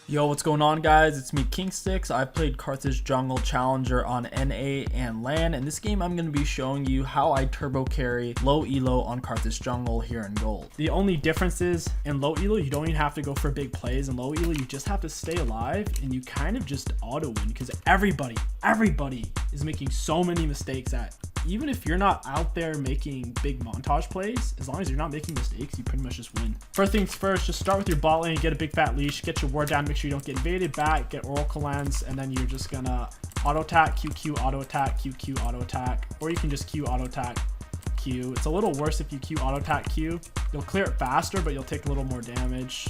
Yo, what's going on, guys? It's me, King6. I've played KARTHUS Jungle Challenger on NA and LAN. In this game, I'm going to be showing you how I turbo carry low elo on KARTHUS Jungle here in gold. The only difference is in low elo, you don't even have to go for big plays. In low elo, you just have to stay alive and you kind of just auto win because everybody is making so many mistakes that even if you're not out there making big montage plays, as long as you're not making mistakes, you pretty much just win. First things first, just start with your bot lane, get a big fat leash, get your ward down, make sure you don't get invaded back, get Oracle Lens, and then you're just gonna auto attack, QQ, auto attack, QQ, auto attack, or you can just Q, auto attack, Q. It's a little worse if you Q, auto attack, Q. You'll clear it faster, but you'll take a little more damage.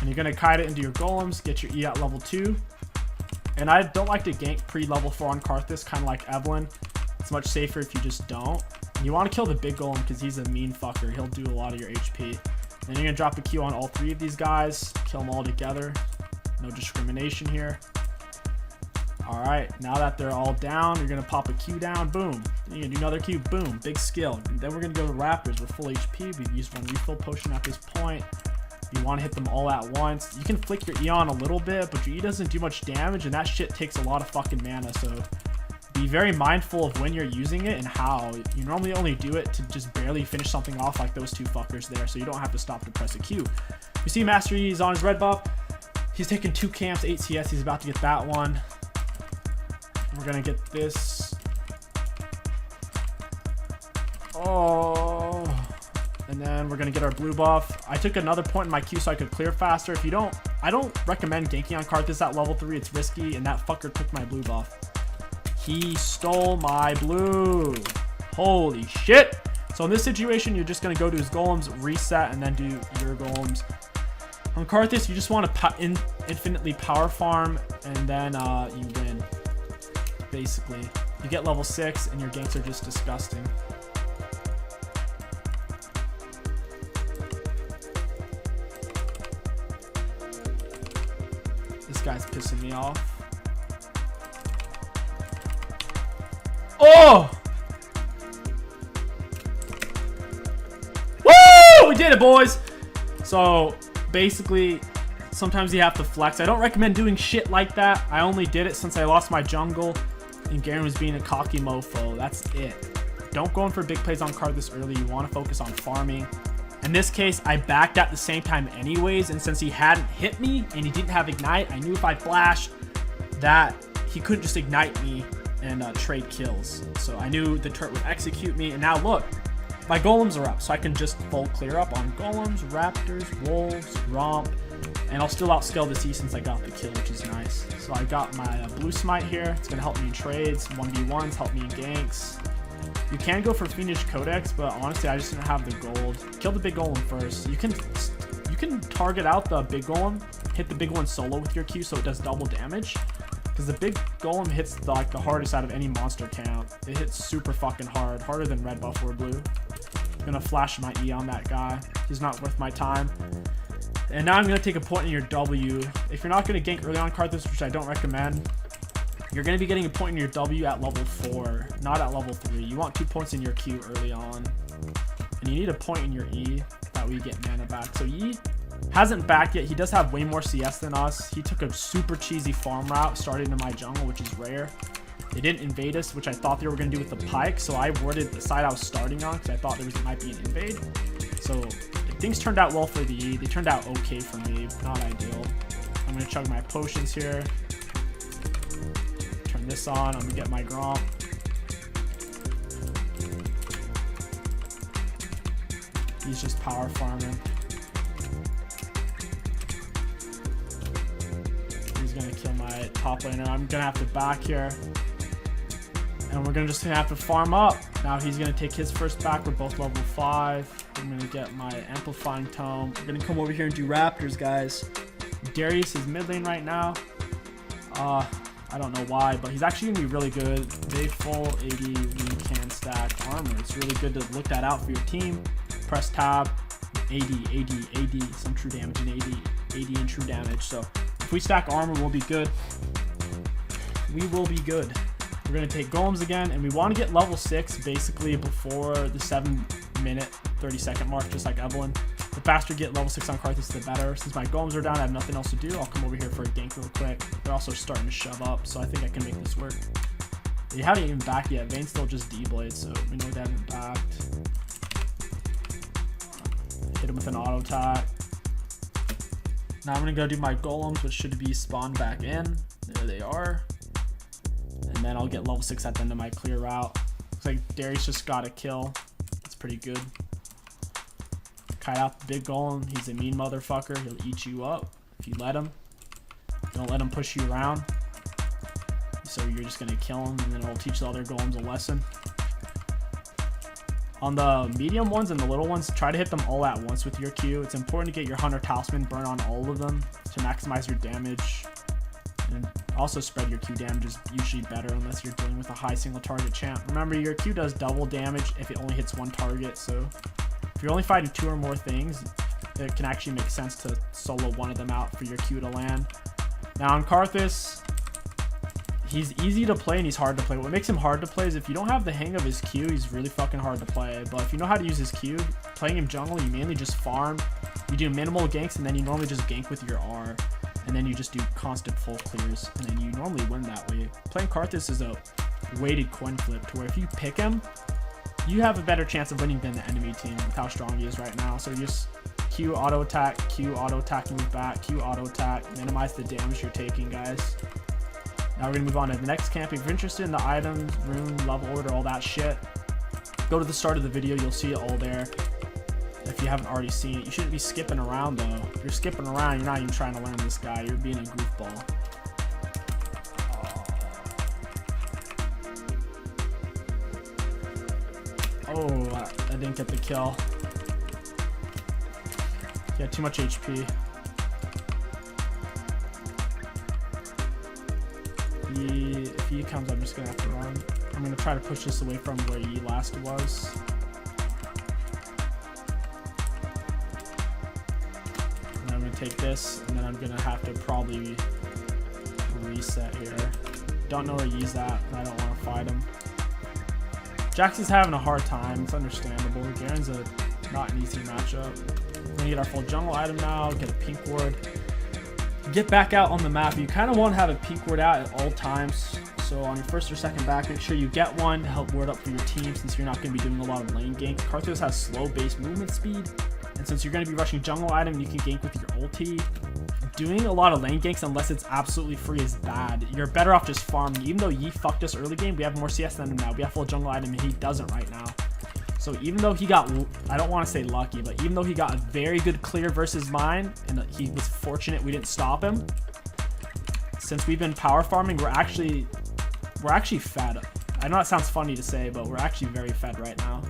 And you're gonna kite it into your golems, get your E at level 2. And I don't like to gank pre-level 4 on KARTHUS, kind of like Evelyn. It's much safer if you just don't. And you want to kill the big golem because he's a mean fucker. He'll do a lot of your HP. Then you're going to drop a Q on all 3 of these guys. Kill them all together. No discrimination here. Alright, now that they're all down, you're going to pop a Q down. Boom. Then you're going to do another Q. Boom. Big skill. And then we're going to go to Raptors. We're full HP. We've used one refill potion at this point. You want to hit them all at once. You can flick your E on a little bit, but your E doesn't do much damage, and that shit takes a lot of fucking mana, so be very mindful of when you're using it and how. You normally only do it to just barely finish something off like those 2 fuckers there, so you don't have to stop to press a Q. You see Master E is on his red buff. He's taking 2 camps, 8 CS. He's about to get that one. We're going to get this. Oh... And then we're going to get our blue buff. I took another point in my Q so I could clear faster. If you don't, I don't recommend ganking on KARTHUS at level 3. It's risky, and that fucker took my blue buff. He stole my blue. Holy shit. So in this situation, you're just going to go to his golems, reset, and then do your golems. On KARTHUS, you just want to infinitely power farm, and then you win. Basically, you get level 6, and your ganks are just disgusting. This guy's pissing me off. Oh! Woo! We did it, boys! So, basically, sometimes you have to flex. I don't recommend doing shit like that. I only did it since I lost my jungle and Garen was being a cocky mofo. That's it. Don't go in for big plays on KARTHUS early. You want to focus on farming. In this case, I backed at the same time anyways, and since he hadn't hit me and he didn't have ignite, I knew if I flashed that he couldn't just ignite me and trade kills. So I knew the turret would execute me, and now look, my golems are up, so I can just full clear up on golems, raptors, wolves, romp, and I'll still outscale the C since I got the kill, which is nice. So I got my blue smite here. It's going to help me in trades, 1v1s, help me in ganks. You can go for Fiendish Codex, but honestly, I just didn't have the gold. Kill the big golem first. You can target out the big golem, hit the big one solo with your Q so it does double damage. Because the big golem hits the hardest out of any monster count. It hits super fucking hard, harder than red buff or blue. I'm gonna flash my E on that guy. He's not worth my time. And now I'm gonna take a point in your W. If you're not gonna gank early on KARTHUS, which I don't recommend, you're going to be getting a point in your W at level 4, not at level 3. You want 2 points in your Q early on. And you need a point in your E, that way you get mana back. So E hasn't backed yet. He does have way more CS than us. He took a super cheesy farm route, started in my jungle, which is rare. They didn't invade us, which I thought they were going to do with the pike. So I warded the side I was starting on because I thought might be an invade. So things turned out well for the E. They turned out okay for me, not ideal. I'm going to chug my potions here. This on, I'm gonna get my Gromp. He's just power farming. He's gonna kill my top laner. I'm gonna have to back here, and we're just gonna have to farm up. Now he's gonna take his first back. We're both level 5. I'm gonna get my amplifying tome. We're gonna come over here and do Raptors, guys. Darius is mid lane right now. I don't know why, but he's actually going to be really good. Big full 80 we can stack armor. It's really good to look that out for your team. Press tab, 80, some true damage and 80 in true damage. So if we stack armor, we'll be good. We will be good. We're going to take golems again, and we want to get level 6 basically before the 7-minute, 30-second mark, just like Evelyn. The faster you get level 6 on KARTHUS, the better. Since my golems are down, I have nothing else to do. I'll come over here for a gank real quick. They're also starting to shove up, so I think I can make this work. They haven't even backed yet. Vayne's still just D-blade, so we know they haven't backed. Hit him with an auto attack. Now I'm gonna go do my golems, which should be spawned back in. There they are. And then I'll get level 6 at the end of my clear route. Looks like Darius just got a kill. That's pretty good. Kite out the big golem. He's a mean motherfucker. He'll eat you up if you let him. Don't let him push you around. So you're just gonna kill him, and then it'll teach the other golems a lesson. On the medium ones and the little ones, try to hit them all at once with your Q. It's important to get your Hunter Talisman burn on all of them to maximize your damage. And also spread your Q damage is usually better unless you're dealing with a high single target champ. Remember, your Q does double damage if it only hits one target, so if you're only fighting 2 or more things, it can actually make sense to solo one of them out for your Q to land. Now on KARTHUS, he's easy to play and he's hard to play. What makes him hard to play is if you don't have the hang of his Q, he's really fucking hard to play. But if you know how to use his Q, playing him jungle, you mainly just farm. You do minimal ganks, and then you normally just gank with your R. And then you just do constant full clears, and then you normally win that way. Playing KARTHUS is a weighted coin flip, to where if you pick him, you have a better chance of winning than the enemy team with how strong he is right now. So just Q auto attack, move back, Q auto attack, minimize the damage you're taking, guys. Now we're gonna move on to the next camp. If you're interested in the items, rune, level order, all that shit, go to the start of the video, you'll see it all there. If you haven't already seen it, you shouldn't be skipping around though. If you're skipping around, you're not even trying to learn this guy. You're being a goofball. Oh, I didn't get the kill. He had too much HP. If he comes, I'm just gonna have to run. I'm gonna try to push this away from where he last was. And I'm gonna take this, and then I'm gonna have to probably reset here. Don't know where he's at, and I don't want to fight him. Jackson's having a hard time. It's understandable. Garen's not an easy matchup. We're gonna get our full jungle item now. Get a pink ward. Get back out on the map. You kind of want to have a pink ward out at all times. So on your first or second back, make sure you get one to help ward up for your team, since you're not going to be doing a lot of lane ganks. KARTHUS has slow base movement speed, and since you're going to be rushing jungle item, you can gank with your ulti. Doing a lot of lane ganks unless it's absolutely free is bad. You're better off just farming. Even though Yi fucked us early game, we have more CS than him now. We have full jungle item and he doesn't right now. So even though he got, I don't want to say lucky, but even though he got a very good clear versus mine, and he was fortunate we didn't stop him, since we've been power farming, we're actually fed. I know it sounds funny to say, but we're actually very fed right now.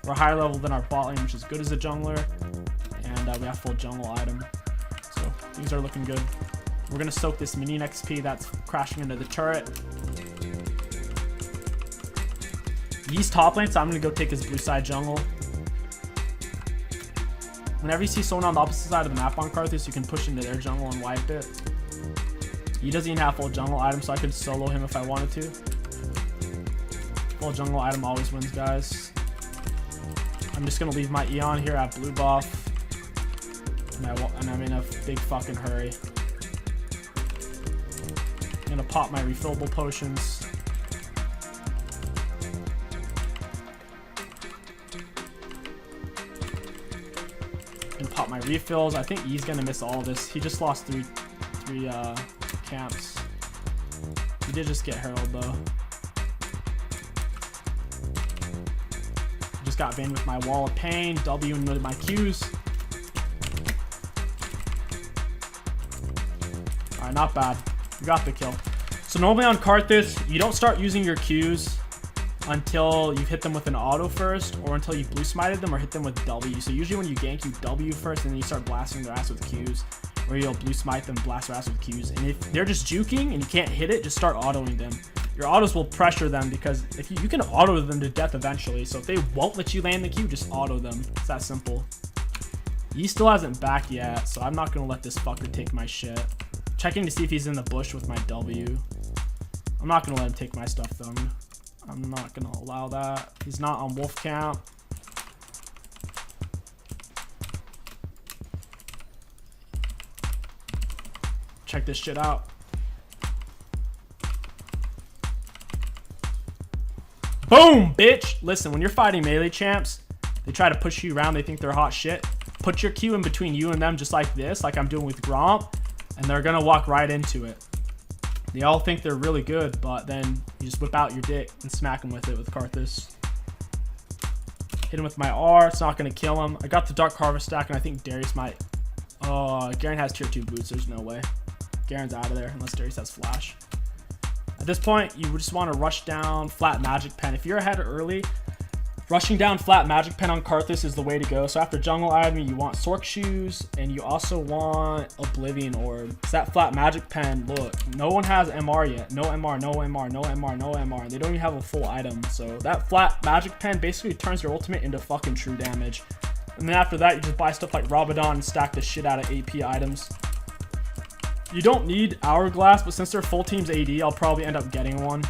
We're higher level than our bot lane, which is good as a jungler, and we have full jungle item. So things are looking good. We're gonna soak this minion XP that's crashing into the turret. He's top lane, so I'm gonna go take his blue side jungle. Whenever you see someone on the opposite side of the map on KARTHUS, you can push into their jungle and wipe it. He doesn't even have full jungle item, so I could solo him if I wanted to. Full jungle item always wins, guys. I'm just gonna leave my Eon here at blue buff, and I'm in a big fucking hurry. I'm gonna pop my refillable potions. And pop my refills. I think he's gonna miss all of this. He just lost three camps. He did just get herald though. Just got banned with my wall of pain. W with my Qs. Alright, not bad. We got the kill. So normally on KARTHUS, you don't start using your Qs until you've hit them with an auto first, or until you've blue smited them or hit them with W. So usually when you gank, you W first, and then you start blasting their ass with Qs, or you'll blue smite them, blast their ass with Qs. And if they're just juking and you can't hit it, just start autoing them. Your autos will pressure them, because if you can auto them to death eventually. So if they won't let you land the Q, just auto them. It's that simple. He still hasn't back yet, so I'm not gonna let this fucker take my shit. Checking to see if he's in the bush with my W. I'm not gonna let him take my stuff though. I'm not gonna allow that. He's not on wolf camp. Check this shit out. Boom, bitch. Listen, when you're fighting melee champs, they try to push you around. They think they're hot shit. Put your Q in between you and them just like this, like I'm doing with Gromp, and they're gonna walk right into it. They all think they're really good, but then you just whip out your dick and smack them with it with Karthus. Hit him with my R. It's not gonna kill him. I got the Dark Harvest stack, and I think Darius might. Oh, Garen has tier 2 boots. There's no way. Garen's out of there unless Darius has flash. At this point, you just want to rush down flat magic pen. If you're ahead early, rushing down flat magic pen on Karthus is the way to go. So after jungle item, you want Sork shoes, and you also want Oblivion Orb. It's that flat magic pen. Look, no one has MR yet. No MR, no MR, no MR, no MR. They don't even have a full item. So that flat magic pen basically turns your ultimate into fucking true damage. And then after that, you just buy stuff like Rabadon and stack the shit out of AP items. You don't need Hourglass, but since they're full teams AD, I'll probably end up getting one.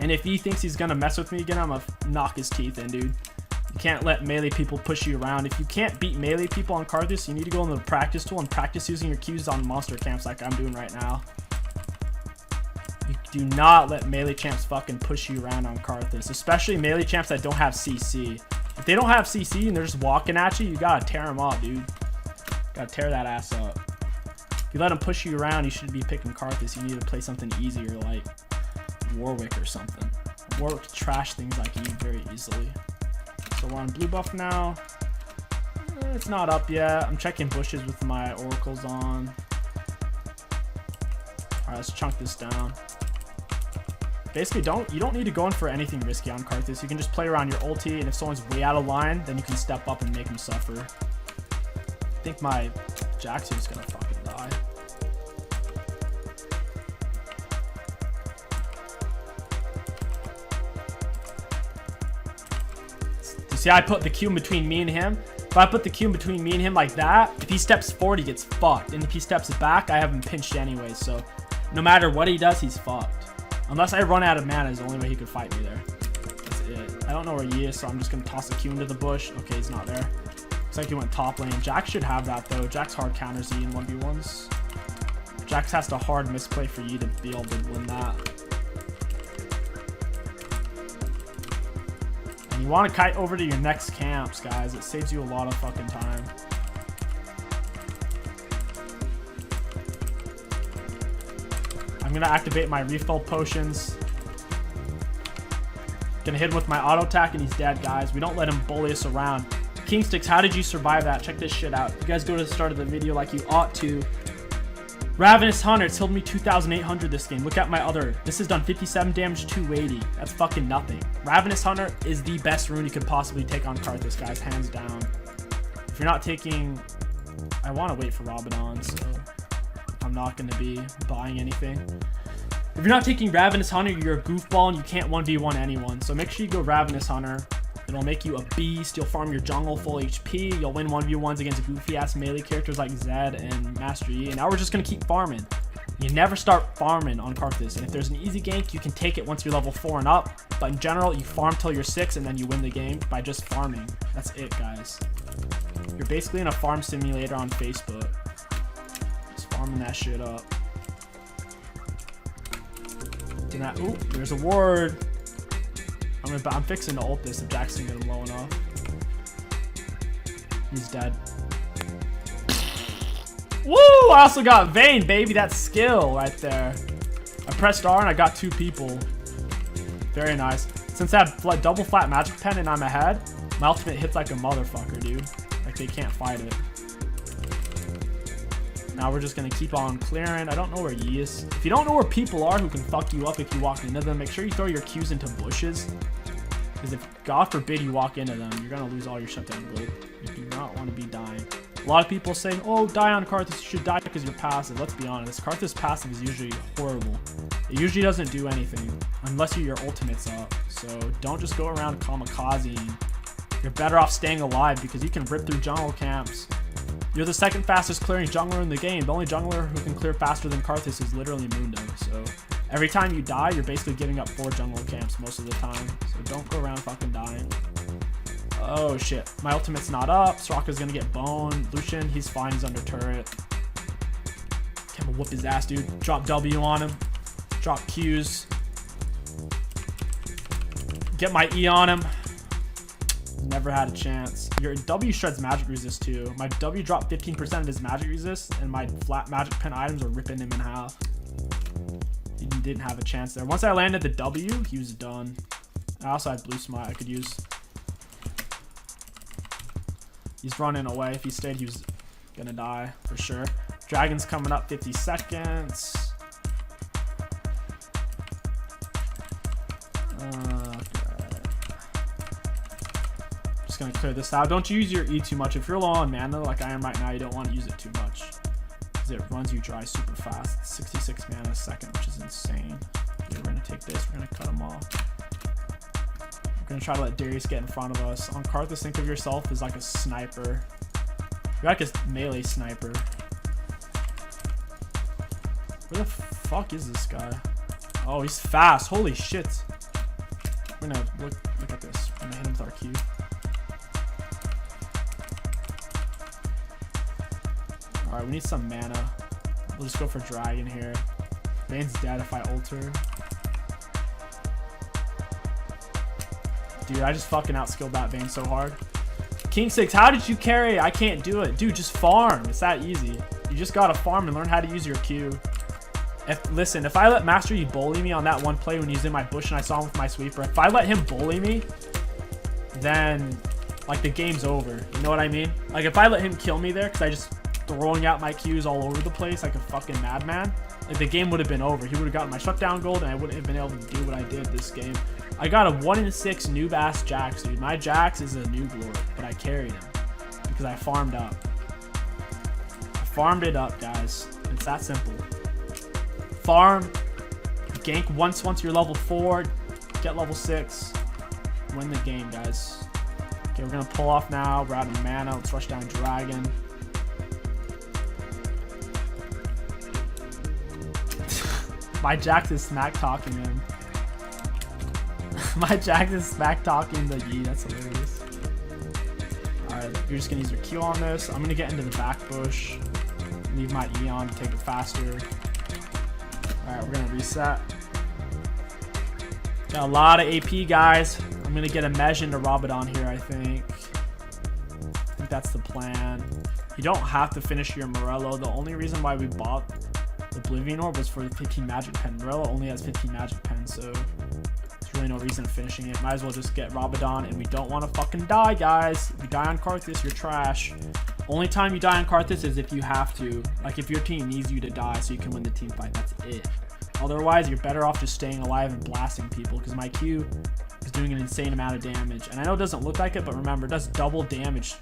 And if he thinks he's gonna mess with me again, I'm gonna knock his teeth in, dude. You can't let melee people push you around. If you can't beat melee people on Karthus, you need to go into the practice tool and practice using your Qs on monster camps like I'm doing right now. You do not let melee champs fucking push you around on Karthus, especially melee champs that don't have CC. If they don't have CC and they're just walking at you, you gotta tear them up, dude. Gotta tear that ass up. If you let them push you around, you should be picking Karthus. You need to play something easier like Warwick or something. Warwick can trash things like you very easily. So we're on blue buff now. It's not up yet. I'm checking bushes with my oracles on. Alright, let's chunk this down. Basically, you don't need to go in for anything risky on Karthus. You can just play around your ulti, and if someone's way out of line, then you can step up and make them suffer. I think my Jax is gonna fucking die. You see, I put the Q in between me and him. If I put the Q in between me and him like that, if he steps forward, he gets fucked. And if he steps back, I have him pinched anyway. So no matter what he does, he's fucked. Unless I run out of mana is the only way he could fight me there. That's it. I don't know where he is, so I'm just going to toss the Q into the bush. Okay, he's not there. Looks like he went top lane. Jax should have that, though. Jax hard counters E in 1v1s. Jax has to hard misplay for you to be able to win that. And you want to kite over to your next camps, guys. It saves you a lot of fucking time. I'm gonna activate my refill potions. Gonna hit him with my auto attack and he's dead, guys. We don't let him bully us around. Kingsticks, how did you survive that? Check this shit out. You guys go to the start of the video like you ought to. Ravenous Hunter, it's healed me 2,800 this game. Look at my other. This has done 57 damage, 280. That's fucking nothing. Ravenous Hunter is the best rune you could possibly take on Karthus, guys, hands down. If you're not taking... I want to wait for Rabadon, so... I'm not going to be buying anything. If you're not taking Ravenous Hunter, you're a goofball and you can't 1v1 anyone. So make sure you go Ravenous Hunter. It'll make you a beast. You'll farm your jungle full HP. You'll win 1v1s against goofy-ass melee characters like Zed and Master Yi. And now we're just going to keep farming. You never start farming on Karthus. And if there's an easy gank, you can take it once you're level 4 and up. But in general, you farm till you're 6 and then you win the game by just farming. That's it, guys. You're basically in a farm simulator on Facebook. Farming that shit up. Ooh, there's a ward. I'm fixing to ult this if Jax can get him low enough. He's dead. Woo! I also got Vayne, baby. That's skill right there. I pressed R and I got 2 people. Very nice. Since I have double flat magic pen and I'm ahead, my ultimate hits like a motherfucker, dude. Like they can't fight it. Now we're just going to keep on clearing. I don't know where he is. If you don't know where people are who can fuck you up if you walk into them, make sure you throw your Qs into bushes. Because if, God forbid, you walk into them, you're going to lose all your shutdown gold. You do not want to be dying. A lot of people say, oh, die on Karthus. You should die because you're passive. Let's be honest. Karthus passive is usually horrible. It usually doesn't do anything unless your ultimate's up. So don't just go around kamikazing. You're better off staying alive because you can rip through jungle camps. You're the second fastest clearing jungler in the game. The only jungler who can clear faster than Karthus is literally Mundo. So every time you die, you're basically giving up 4 jungle camps most of the time. So don't go around fucking dying. Oh shit. My ultimate's not up. Soraka's gonna get boned. Lucian, he's fine. He's under turret. I'm gonna whoop his ass, dude. Drop W on him. Drop Qs. Get my E on him. Never had a chance. Your W shreds magic resist too. My W dropped 15% of his magic resist, and my flat magic pen items are ripping him in half. He didn't have a chance there. Once I landed the W, he was done. I also had blue smite I could use. He's running away. If he stayed, he was gonna die for sure. Dragon's coming up 50 seconds. Just gonna clear this out. Don't use your E too much. If you're low on mana like I am right now, you don't want to use it too much because it runs you dry super fast. It's 66 mana a second, which is insane. Okay, we're gonna take this. We're gonna cut him off. We're gonna try to let Darius get in front of us. On Karthus, think of yourself as like a sniper. You're like a melee sniper. Where the fuck is this guy? Oh, he's fast. Holy shit. We're gonna look at this. We're gonna hit him with our Q. Alright, we need some mana. We'll just go for dragon here. Bane's dead if I alter. Dude, I just fucking outskilled that Bane so hard. King 6, how did you carry? I can't do it. Dude, just farm. It's that easy. You just gotta farm and learn how to use your Q. Listen, if I let Master Yi bully me on that one play when he's in my bush and I saw him with my sweeper, if I let him bully me, then like the game's over. You know what I mean? Like if I let him kill me there because I just throwing out my Qs all over the place like a fucking madman, like the game would have been over. He would have gotten my shutdown gold and I wouldn't have been able to do what I did this game. I got a 1 in 6 noob ass Jax, dude. My Jax is a noob lord, but I carried him because I farmed up. I farmed it up, guys. It's that simple. Farm, gank once you're level 4, get level 6, win the game, guys. Okay, we're gonna pull off now. We're out of mana. Let's rush down dragon. My Jax is smack talking him. My Jax is smack talking the Yi. That's hilarious. Alright, you're just gonna use your Q on this. I'm gonna get into the back bush. Leave my E on to take it faster. Alright, we're gonna reset. Got a lot of AP, guys. I'm gonna get a Mej into Rabadon here, I think. I think that's the plan. You don't have to finish your Morello. The only reason why we bought the Oblivion Orb was for the 15 magic pen. Morello only has 15 magic pen, so there's really no reason of finishing it. Might as well just get Rabadon, and we don't want to fucking die, guys. If you die on Karthus, you're trash. Only time you die on Karthus is if you have to. Like if your team needs you to die so you can win the team fight, that's it. Otherwise, you're better off just staying alive and blasting people because my Q is doing an insane amount of damage. And I know it doesn't look like it, but remember, it does double damage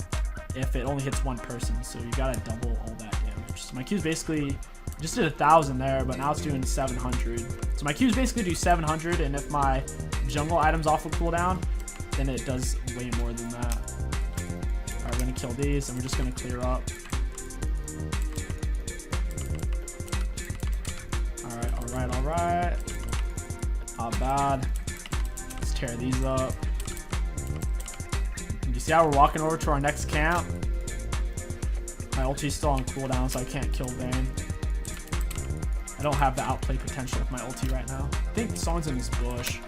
if it only hits one person. So you gotta double all that damage. So my Q is basically, just did 1,000 there, but now it's doing 700. So my Q's basically do 700, and if my jungle items off of cooldown, then it does way more than that. Alright, we're gonna kill these, and we're just gonna clear up. Alright. Not bad. Let's tear these up. And you see how we're walking over to our next camp? My ulti's still on cooldown, so I can't kill Vayne. I don't have the outplay potential with my ulti right now. I think someone's in this bush.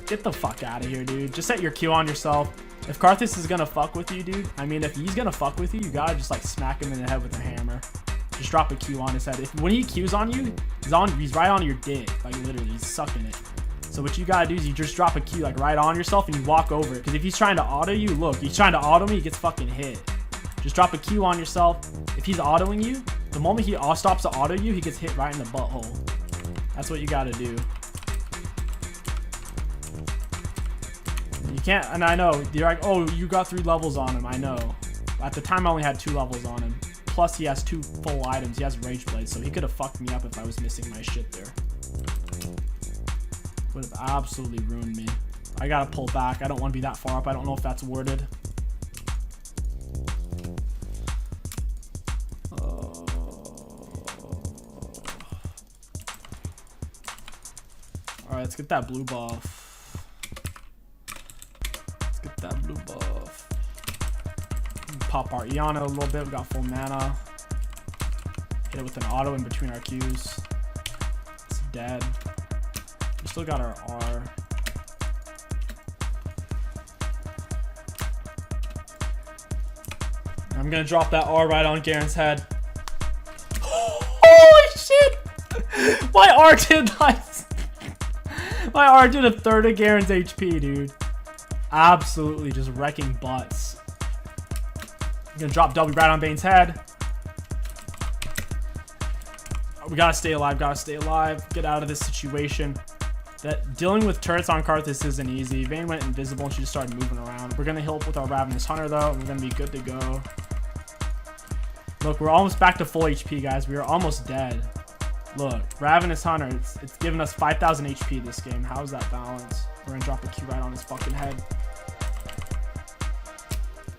Get the fuck out of here, dude. Just set your Q on yourself. If Karthus is gonna fuck with you, dude, I mean, if he's gonna fuck with you, you gotta just like smack him in the head with a hammer. Just drop a Q on his head. When he Qs on you, he's right on your dick. Like literally, he's sucking it. So what you gotta do is you just drop a Q like right on yourself and you walk over it. Because if he's trying to auto you, look, he's trying to auto me, he gets fucking hit. Just drop a Q on yourself. If he's autoing you, the moment he stops to auto you, he gets hit right in the butthole. That's what you gotta do. You can't, and I know, you're like, oh, you got 3 levels on him. I know. At the time, I only had 2 levels on him. Plus, he has 2 full items. He has Rage Blade, so he could have fucked me up if I was missing my shit there. Would have absolutely ruined me. I gotta pull back. I don't want to be that far up. I don't know if that's worded. Alright, let's get that blue buff. pop our E on it a little bit. We got full mana. Hit it with an auto in between our Qs. It's dead. We still got our R. I'm gonna drop that R right on Garen's head. Holy shit! My R did like... My R did a third of Garen's HP, dude. Absolutely just wrecking butts. I'm gonna drop W right on Bane's head. We gotta stay alive, Get out of this situation. That dealing with turrets on Karthus isn't easy. Vayne went invisible and she just started moving around. We're gonna heal up with our Ravenous Hunter though, and we're gonna be good to go. Look, we're almost back to full HP, guys. We are almost dead. Look, Ravenous Hunter, it's giving us 5,000 HP this game. How is that balance? We're gonna drop a Q right on his fucking head.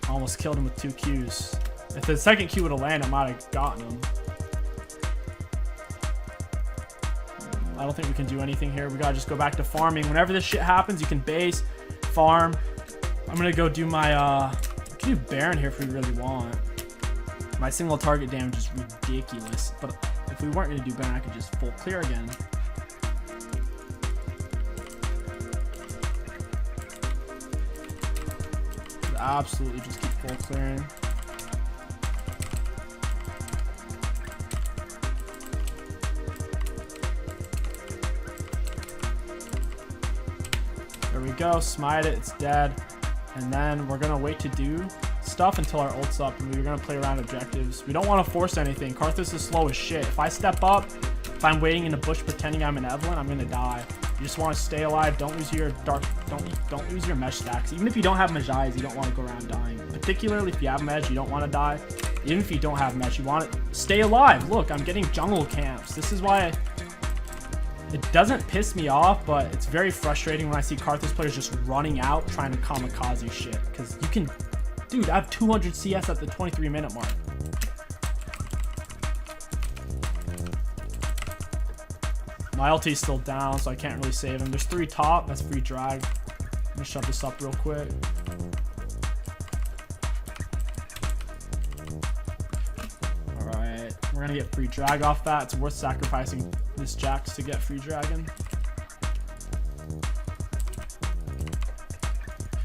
Almost killed him with 2 Qs. If the second Q would have landed, I might have gotten him. I don't think we can do anything here. We gotta just go back to farming. Whenever this shit happens, you can base, farm. I'm gonna go do my, we can do Baron here if we really want. My single target damage is ridiculous, but if we weren't gonna do Baron, I could just full clear again. Absolutely just keep full clearing. There we go, smite it, it's dead. And then we're gonna wait to do stuff until our ult's up, and we're gonna play around objectives. We don't want to force anything. Karthus is slow as shit. If I step up, if I'm waiting in a bush pretending I'm an Evelyn, I'm gonna die. You just want to stay alive. Don't lose your dark. Don't lose your mesh stacks. Even if you don't have Mejais, you don't want to go around dying. Particularly if you have Mej, you don't want to die. Even if you don't have Mej, you want to stay alive. Look, I'm getting jungle camps. This is why it doesn't piss me off, but it's very frustrating when I see Karthus players just running out trying to kamikaze shit. Because you can, dude, I have 200 CS at the 23-minute mark. My ulti's still down, so I can't really save him. There's 3 top. That's free drag. I'm gonna shove this up real quick. Alright. We're gonna get free drag off that. It's worth sacrificing this Jax to get free dragon.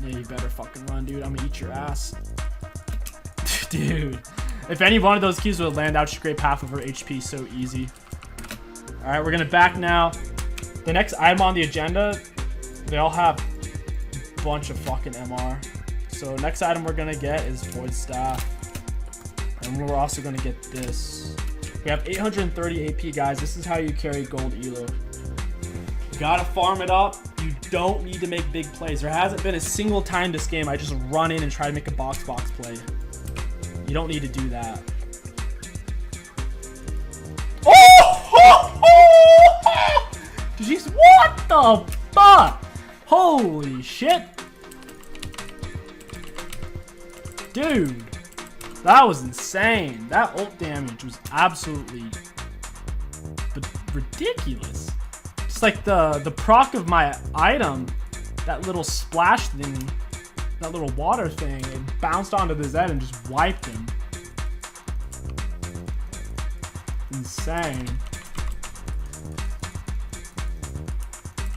Yeah, you better fucking run, dude. I'm gonna eat your ass. Dude. If any one of those keys would land out, scrape half of her HP so easy. All right, we're gonna back now. The next item on the agenda, they all have a bunch of fucking MR. So next item we're gonna get is Void Staff. And we're also gonna get this. We have 830 AP, guys. This is how you carry gold elo. You gotta farm it up. You don't need to make big plays. There hasn't been a single time this game I just run in and try to make a box play. You don't need to do that. Did you? What the fuck? Holy shit. Dude, that was insane. That ult damage was absolutely ridiculous. Just like the proc of my item, that little splash thing, that little water thing, it bounced onto the Zed and just wiped him. Insane.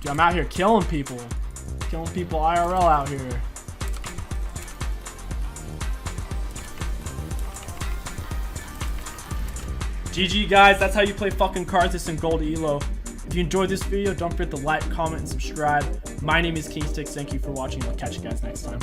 Dude, I'm out here killing people. Killing people IRL out here. GG, guys. That's how you play fucking Karthus and gold elo. If you enjoyed this video, don't forget to like, comment, and subscribe. My name is Kingsticks. Thank you for watching. I'll catch you guys next time.